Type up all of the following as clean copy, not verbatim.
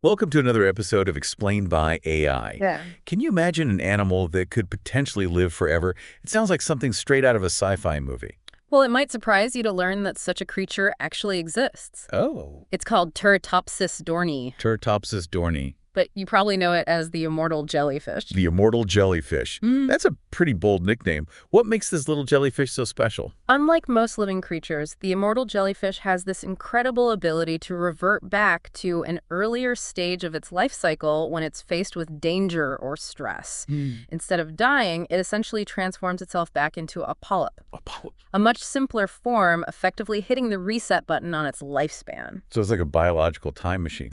Welcome to another episode of Explained by AI. Yeah. Can you imagine an animal that could potentially live forever? It sounds like something straight out of a sci-fi movie. Well, it might surprise you to learn that such a creature actually exists. Oh. It's called Turritopsis dohrnii, Turritopsis dohrnii, but you probably know it as the immortal jellyfish. the immortal jellyfish. That's a pretty bold nickname. What makes this little jellyfish so special? Unlike most living creatures, the immortal jellyfish has this incredible ability to revert back to an earlier stage of its life cycle when it's faced with danger or stress. Instead of dying, it essentially transforms itself back into a polyp. A much simpler form, effectively hitting the reset button on its lifespan. So it's like a biological time machine.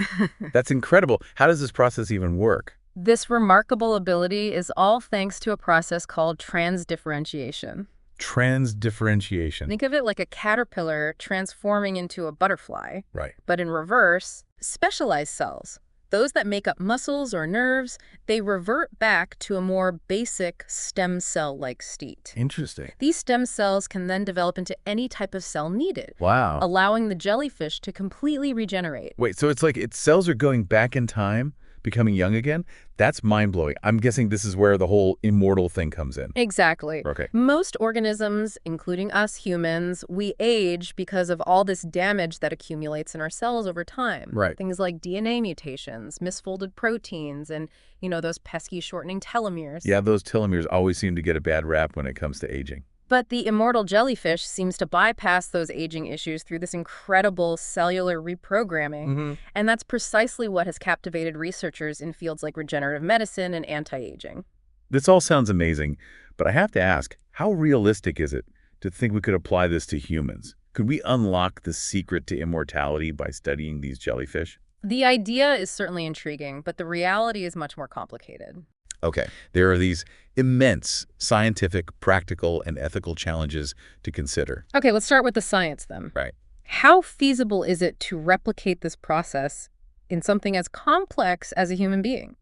That's incredible. How does this process even work? This remarkable ability is all thanks to a process called transdifferentiation. Transdifferentiation. Think of it like a caterpillar transforming into a butterfly, Right. but in reverse, specialized cells, those that make up muscles or nerves, they revert back to a more basic stem cell-like state. Interesting. These stem cells can then develop into any type of cell needed, Wow. allowing the jellyfish to completely regenerate. Wait, so it's like its cells are going back in time, becoming young again? That's mind-blowing. I'm guessing this is where the whole immortal thing comes in. Exactly. Okay. Most organisms, including us humans, we age because of all this damage that accumulates in our cells over time. Right. Things like DNA mutations, misfolded proteins, and, those pesky shortening telomeres. Yeah, those telomeres always seem to get a bad rap when it comes to aging. But the immortal jellyfish seems to bypass those aging issues through this incredible cellular reprogramming. And that's precisely what has captivated researchers in fields like regenerative medicine and anti-aging. This all sounds amazing, but I have to ask, how realistic is it to think we could apply this to humans? Could we unlock the secret to immortality by studying these jellyfish? The idea is certainly intriguing, but the reality is much more complicated. Okay, there are these immense scientific, practical, and ethical challenges to consider. Okay, let's start with the science then. Right. How feasible is it to replicate this process in something as complex as a human being?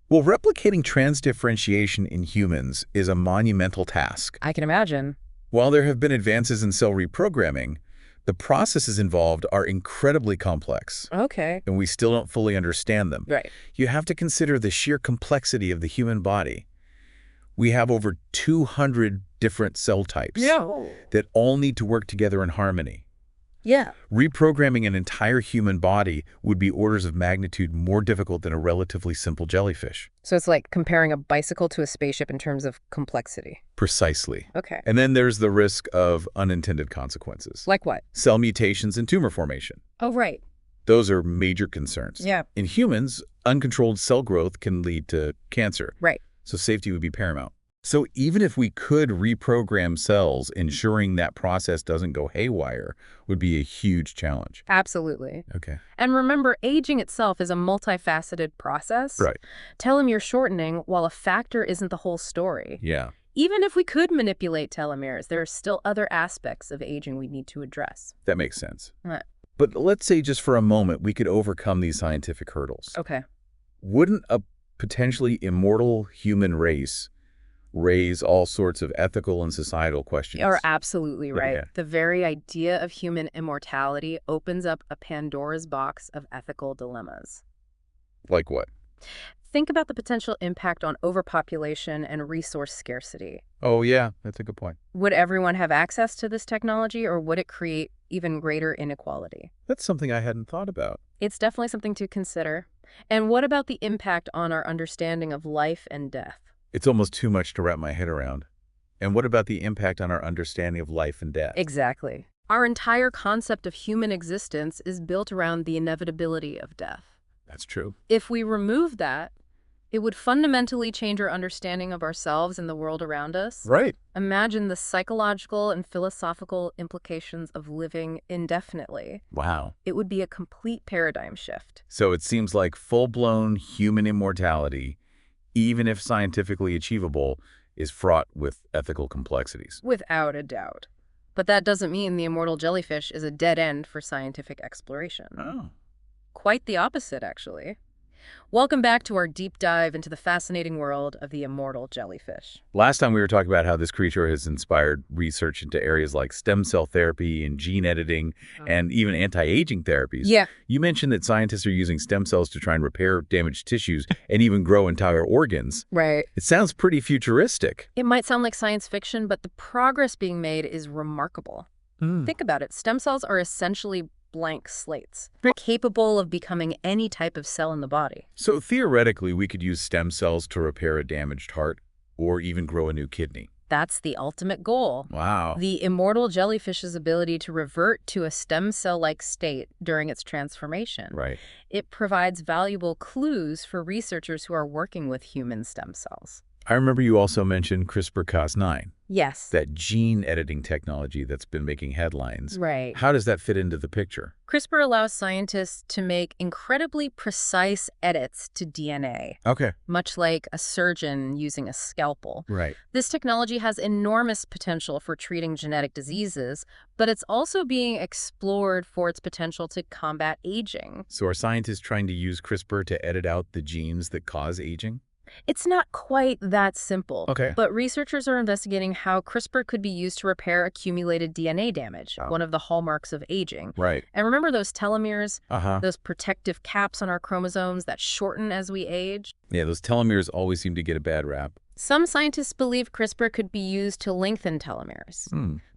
Well, replicating transdifferentiation in humans is a monumental task. I can imagine. While there have been advances in cell reprogramming, the processes involved are incredibly complex, Okay. and we still don't fully understand them. Right. You have to consider the sheer complexity of the human body. We have over 200 different cell types that all need to work together in harmony. Yeah. Reprogramming an entire human body would be orders of magnitude more difficult than a relatively simple jellyfish. So it's like comparing a bicycle to a spaceship in terms of complexity. Precisely. Okay. And then there's the risk of unintended consequences. Like what? Cell mutations and tumor formation. Oh, right. Those are major concerns. Yeah. In humans, uncontrolled cell growth can lead to cancer. Right. So safety would be paramount. So even if we could reprogram cells, ensuring that process doesn't go haywire would be a huge challenge. Absolutely. Okay. And remember, aging itself is a multifaceted process. Right. Telomere shortening, while a factor, isn't the whole story. Yeah. Even if we could manipulate telomeres, there are still other aspects of aging we need to address. That makes sense. Right. But let's say just for a moment we could overcome these scientific hurdles. Okay. Wouldn't a potentially immortal human race raise all sorts of ethical and societal questions? You're absolutely right. Yeah. The very idea of human immortality opens up a Pandora's box of ethical dilemmas. Like what? Think about the potential impact on overpopulation and resource scarcity. Oh, yeah, that's a good point. Would everyone have access to this technology, or would it create even greater inequality? That's something I hadn't thought about. It's definitely something to consider. And what about the impact on our understanding of life and death? It's almost too much to wrap my head around. And what about the impact on our understanding of life and death? Exactly. Our entire concept of human existence is built around the inevitability of death. That's true. If we remove that, it would fundamentally change our understanding of ourselves and the world around us. Right. Imagine the psychological and philosophical implications of living indefinitely. Wow. It would be a complete paradigm shift. So it seems like full-blown human immortality, even if scientifically achievable, is fraught with ethical complexities. Without a doubt. But that doesn't mean the immortal jellyfish is a dead end for scientific exploration. Oh. Quite the opposite, actually. Welcome back to our deep dive into the fascinating world of the immortal jellyfish. Last time we were talking about how this creature has inspired research into areas like stem cell therapy and gene editing and even anti-aging therapies. Yeah, You mentioned that scientists are using stem cells to try and repair damaged tissues and even grow entire organs. right. It sounds pretty futuristic. It might sound like science fiction, but the progress being made is remarkable. Think about it. Stem cells are essentially blank slates, capable of becoming any type of cell in the body. So theoretically, we could use stem cells to repair a damaged heart or even grow a new kidney. That's the ultimate goal. Wow. The immortal jellyfish's ability to revert to a stem cell-like state during its transformation. Right. It provides valuable clues for researchers who are working with human stem cells. I remember you also mentioned CRISPR-Cas9, Yes. that gene editing technology that's been making headlines. Right. How does that fit into the picture? CRISPR allows scientists to make incredibly precise edits to DNA, Okay. much like a surgeon using a scalpel. Right. This technology has enormous potential for treating genetic diseases, but it's also being explored for its potential to combat aging. So are scientists trying to use CRISPR to edit out the genes that cause aging? It's not quite that simple, Okay. but researchers are investigating how CRISPR could be used to repair accumulated DNA damage, Oh. one of the hallmarks of aging. Right. And remember those telomeres, Uh-huh. those protective caps on our chromosomes that shorten as we age? Yeah, those telomeres always seem to get a bad rap. Some scientists believe CRISPR could be used to lengthen telomeres,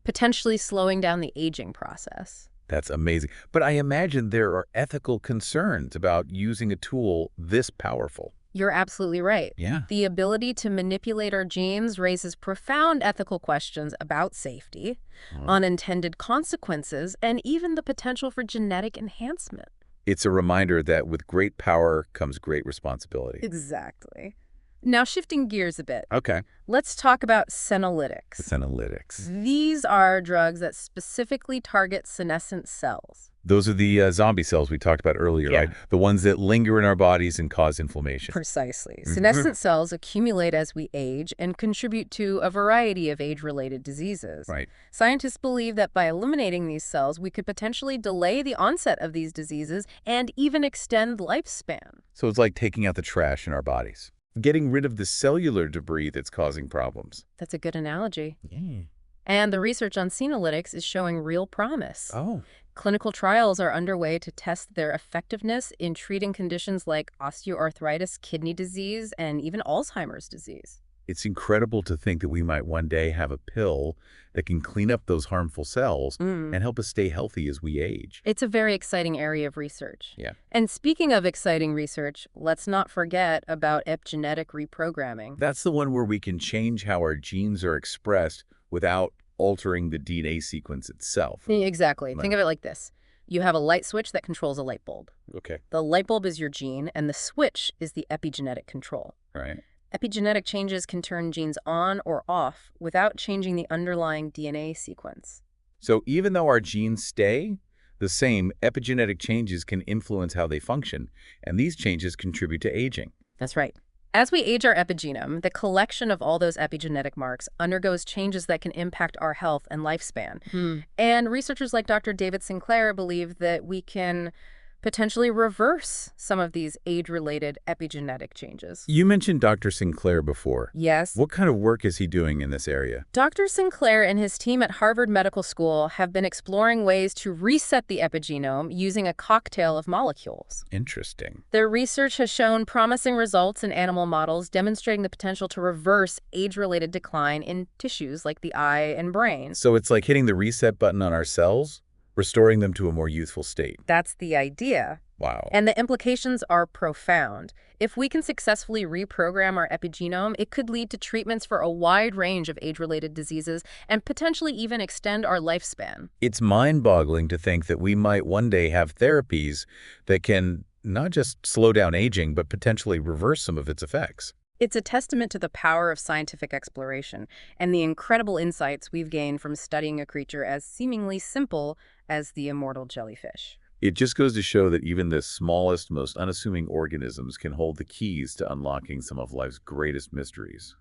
potentially slowing down the aging process. That's amazing. But I imagine there are ethical concerns about using a tool this powerful. You're absolutely right. Yeah. The ability to manipulate our genes raises profound ethical questions about safety, unintended consequences, and even the potential for genetic enhancement. It's a reminder that with great power comes great responsibility. Exactly. Now, shifting gears a bit, Okay. let's talk about senolytics. It's analytics. These are drugs that specifically target senescent cells. Those are the zombie cells we talked about earlier, Yeah. right? The ones that linger in our bodies and cause inflammation. Precisely. Senescent cells accumulate as we age and contribute to a variety of age-related diseases. Right. Scientists believe that by eliminating these cells, we could potentially delay the onset of these diseases and even extend lifespan. So it's like taking out the trash in our bodies, getting rid of the cellular debris that's causing problems. That's a good analogy. Yeah. And the research on senolytics is showing real promise. Oh. Clinical trials are underway to test their effectiveness in treating conditions like osteoarthritis, kidney disease, and even Alzheimer's disease. It's incredible to think that we might one day have a pill that can clean up those harmful cells and help us stay healthy as we age. It's a very exciting area of research. Yeah. And speaking of exciting research, let's not forget about epigenetic reprogramming. That's the one where we can change how our genes are expressed without altering the DNA sequence itself. Exactly. Right. Think of it like this. You have a light switch that controls a light bulb. Okay. The light bulb is your gene, and the switch is the epigenetic control. All right. Epigenetic changes can turn genes on or off without changing the underlying DNA sequence. So even though our genes stay the same, epigenetic changes can influence how they function, and these changes contribute to aging. That's right. As we age our epigenome, the collection of all those epigenetic marks undergoes changes that can impact our health and lifespan. And researchers like Dr. David Sinclair believe that we can potentially reverse some of these age-related epigenetic changes. You mentioned Dr. Sinclair before. Yes. What kind of work is he doing in this area? Dr. Sinclair and his team at Harvard Medical School have been exploring ways to reset the epigenome using a cocktail of molecules. Interesting. Their research has shown promising results in animal models demonstrating the potential to reverse age-related decline in tissues like the eye and brain. So it's like hitting the reset button on our cells, restoring them to a more youthful state. That's the idea. Wow. And the implications are profound. If we can successfully reprogram our epigenome, it could lead to treatments for a wide range of age-related diseases and potentially even extend our lifespan. It's mind-boggling to think that we might one day have therapies that can not just slow down aging, but potentially reverse some of its effects. It's a testament to the power of scientific exploration and the incredible insights we've gained from studying a creature as seemingly simple as the immortal jellyfish. It just goes to show that even the smallest, most unassuming organisms can hold the keys to unlocking some of life's greatest mysteries.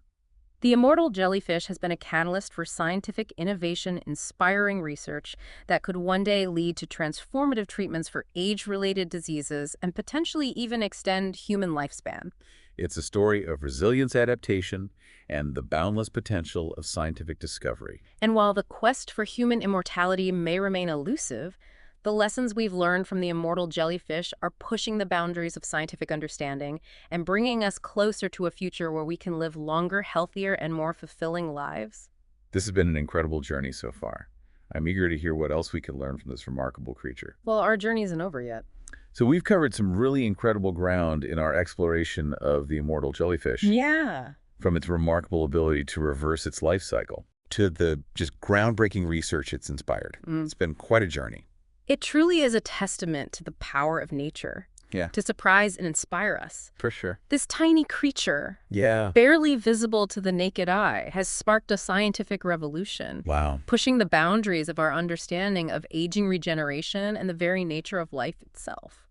The immortal jellyfish has been a catalyst for scientific innovation, inspiring research that could one day lead to transformative treatments for age-related diseases and potentially even extend human lifespan. It's a story of resilience, adaptation, and the boundless potential of scientific discovery. And while the quest for human immortality may remain elusive, the lessons we've learned from the immortal jellyfish are pushing the boundaries of scientific understanding and bringing us closer to a future where we can live longer, healthier, and more fulfilling lives. This has been an incredible journey so far. I'm eager to hear what else we can learn from this remarkable creature. Well, our journey isn't over yet. So we've covered some really incredible ground in our exploration of the immortal jellyfish. Yeah. From its remarkable ability to reverse its life cycle to the just groundbreaking research it's inspired. It's been quite a journey. It truly is a testament to the power of nature. Yeah. To surprise and inspire us. For sure. This tiny creature, Yeah. barely visible to the naked eye, has sparked a scientific revolution. Wow. Pushing the boundaries of our understanding of aging, regeneration, and the very nature of life itself.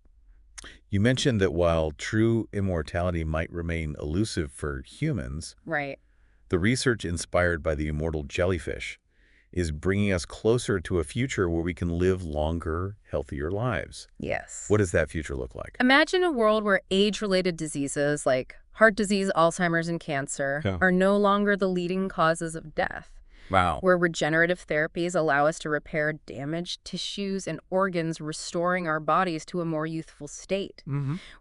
You mentioned that while true immortality might remain elusive for humans, Right. the research inspired by the immortal jellyfish is bringing us closer to a future where we can live longer, healthier lives. Yes. What does that future look like? Imagine a world where age-related diseases like heart disease, Alzheimer's, and cancer are no longer the leading causes of death. Wow. Where regenerative therapies allow us to repair damaged tissues and organs, restoring our bodies to a more youthful state.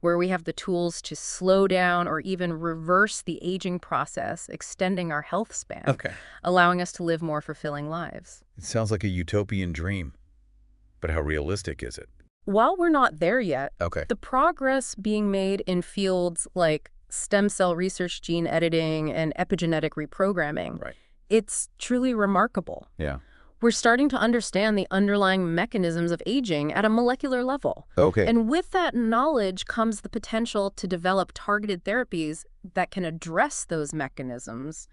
Where we have the tools to slow down or even reverse the aging process, extending our health span, allowing us to live more fulfilling lives. It sounds like a utopian dream, but how realistic is it? While we're not there yet, Okay. the progress being made in fields like stem cell research, gene editing, and epigenetic reprogramming, Right. it's truly remarkable. Yeah. We're starting to understand the underlying mechanisms of aging at a molecular level. Okay. And with that knowledge comes the potential to develop targeted therapies that can address those mechanisms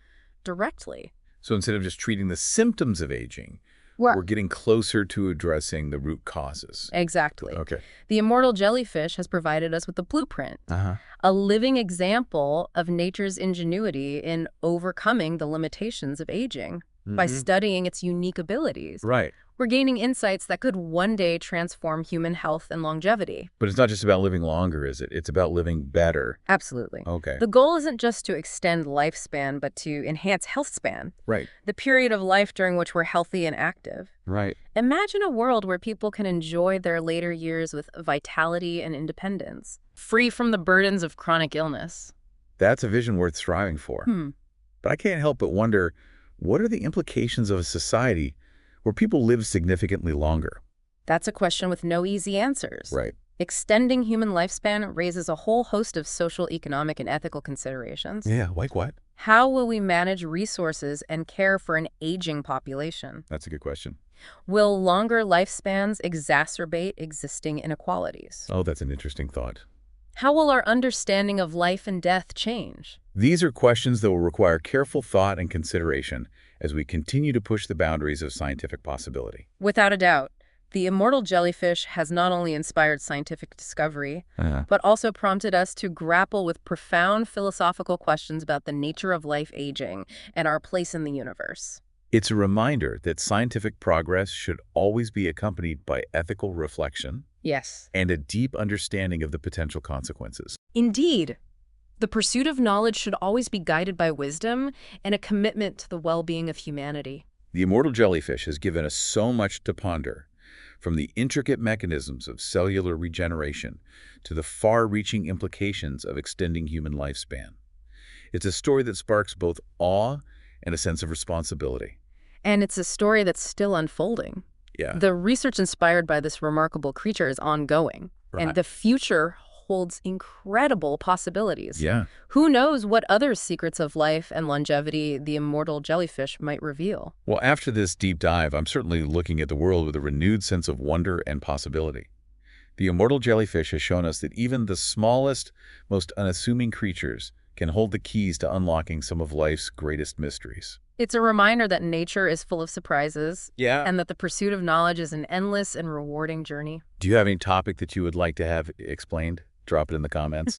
directly. So instead of just treating the symptoms of aging, we're getting closer to addressing the root causes. Exactly. Okay. The immortal jellyfish has provided us with a blueprint, a living example of nature's ingenuity in overcoming the limitations of aging by studying its unique abilities. Right. We're gaining insights that could one day transform human health and longevity. But it's not just about living longer, is it? It's about living better. Absolutely. Okay. The goal isn't just to extend lifespan, but to enhance health span, Right. the period of life during which we're healthy and active. Right. Imagine a world where people can enjoy their later years with vitality and independence, free from the burdens of chronic illness. That's a vision worth striving for. But I can't help but wonder, what are the implications of a society where people live significantly longer? That's a question with no easy answers. Right. Extending human lifespan raises a whole host of social, economic, and ethical considerations. Yeah, like what? How will we manage resources and care for an aging population? That's a good question. Will longer lifespans exacerbate existing inequalities? Oh, that's an interesting thought. How will our understanding of life and death change? These are questions that will require careful thought and consideration as we continue to push the boundaries of scientific possibility. Without a doubt, the immortal jellyfish has not only inspired scientific discovery, but also prompted us to grapple with profound philosophical questions about the nature of life aging and our place in the universe. It's a reminder that scientific progress should always be accompanied by ethical reflection Yes. and a deep understanding of the potential consequences. Indeed. The pursuit of knowledge should always be guided by wisdom and a commitment to the well-being of humanity. The immortal jellyfish has given us so much to ponder, from the intricate mechanisms of cellular regeneration to the far-reaching implications of extending human lifespan. It's a story that sparks both awe and a sense of responsibility. And it's a story that's still unfolding. Yeah. The research inspired by this remarkable creature is ongoing, and the future holds incredible possibilities. Yeah. Who knows what other secrets of life and longevity the immortal jellyfish might reveal? Well, after this deep dive, I'm certainly looking at the world with a renewed sense of wonder and possibility. The immortal jellyfish has shown us that even the smallest, most unassuming creatures can hold the keys to unlocking some of life's greatest mysteries. It's a reminder that nature is full of surprises, Yeah. and that the pursuit of knowledge is an endless and rewarding journey. Do you have any topic that you would like to have explained? Drop it in the comments.